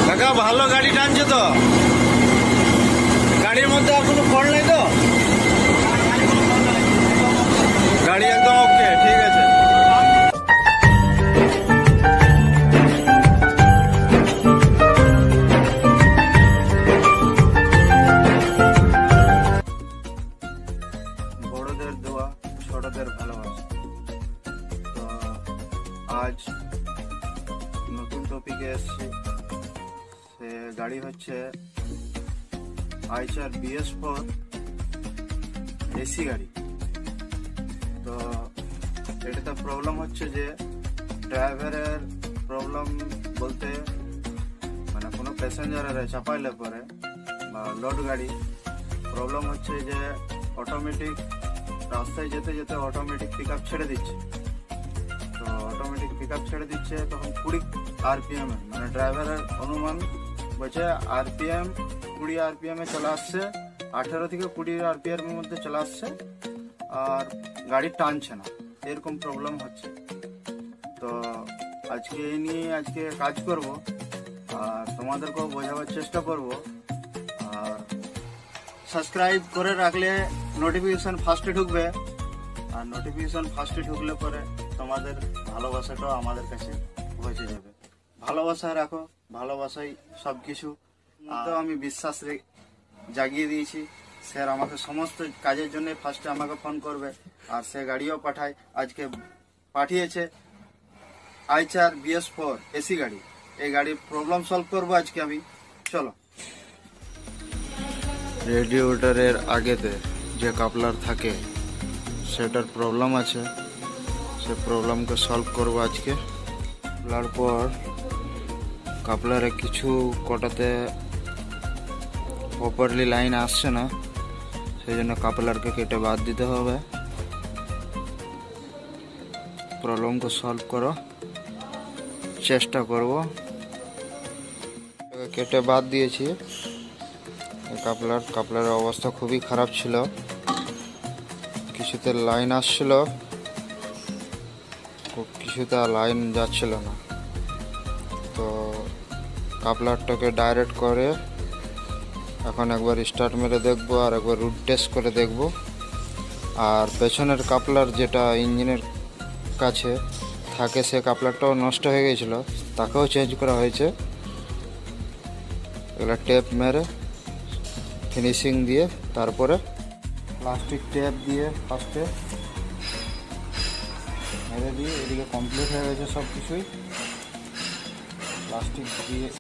কাকা ভালো গাড়ি টানছে তো? গাড়ির মধ্যে আর কোনো ফল্ট নেই তো? গাড়ি একদম ওকে, ঠিক আছে। বড়দের দোয়া, ছোটদের ভালোবাসা। তো আজ নতুন টপিকে এসছি। সে গাড়ি হচ্ছে আইচার BS4 এসি গাড়ি। তো এটাতে প্রবলেম হচ্ছে যে ড্রাইভারের প্রবলেম বলতে মানে কোনো প্যাসেঞ্জারের চাপাইলে পরে বা লোড গাড়ি প্রবলেম হচ্ছে যে অটোমেটিক রাস্তায় যেতে যেতে অটোমেটিক পিক আপ ছেড়ে দিচ্ছে। তো অটোমেটিক পিক আপ ছেড়ে দিচ্ছে তখন 20 RPM মানে ড্রাইভারের অনুমান বলছে RPM 20 RPM চলে আসছে, 18 থেকে 20 RPM এর মধ্যে চলে আসছে, আর গাড়ি টানছে না, এরকম প্রবলেম হচ্ছে। তো আজকে এই নিয়ে আজকে কাজ করব আর তোমাদেরকেও বোঝাবার চেষ্টা করব। আর সাবস্ক্রাইব করে রাখলে নোটিফিকেশন ফার্স্টে ঢুকবে, আর নোটিফিকেশন ফার্স্টে ঢুকলে পরে তোমাদের ভালোবাসাটাও আমাদের কাছে পৌঁছে যাবে। ভালোবাসা রাখো, ভালোবাসাই সব কিছু। তো আমি বিশ্বাস জাগিয়ে দিয়েছি। স্যার আমাকে সমস্ত কাজের জন্য ফার্স্টে আমাকে ফোন করবে, আর সে গাড়িও পাঠায়। আজকে পাঠিয়েছে আইচার BS4 এসি গাড়ি। এই গাড়ির প্রবলেম সলভ করবো আজকে আমি। চলো। রেডিয়েটরের আগেতে যে কাপলার থাকে সেটার প্রবলেম আছে, সে প্রবলেমকে সলভ করব আজকে। তারপর কাপলারে কিছু কটাতে প্রপারলি লাইন আসছে না, সেই জন্য কাপলারকে কেটে বাদ দিতে হবে। প্রবলেমকে সলভ করো চেষ্টা করব। কেটে বাদ দিয়েছি কাপলারের অবস্থা খুবই খারাপ ছিল, কিছুতে লাইন আসছিল, কিছুতে লাইন যাচ্ছিল না। তো কাপলারটাকে ডাইরেক্ট করে এখন একবার স্টার্ট মেরে দেখবো আর একবার রুট টেস্ট করে দেখব। আর পেছনের কাপলার যেটা ইঞ্জিনের কাছে থাকে সে কাপলারটাও নষ্ট হয়ে গিয়েছিল, তাকেও চেঞ্জ করা হয়েছে। এগুলো টেপ মেরে ফিনিশিং দিয়ে তারপরে প্লাস্টিক টেপ দিয়ে ফার্স্টে মেরে দিয়ে এদিকে কমপ্লিট হয়ে গেছে সব কিছুই। প্লাস্টিক দিয়ে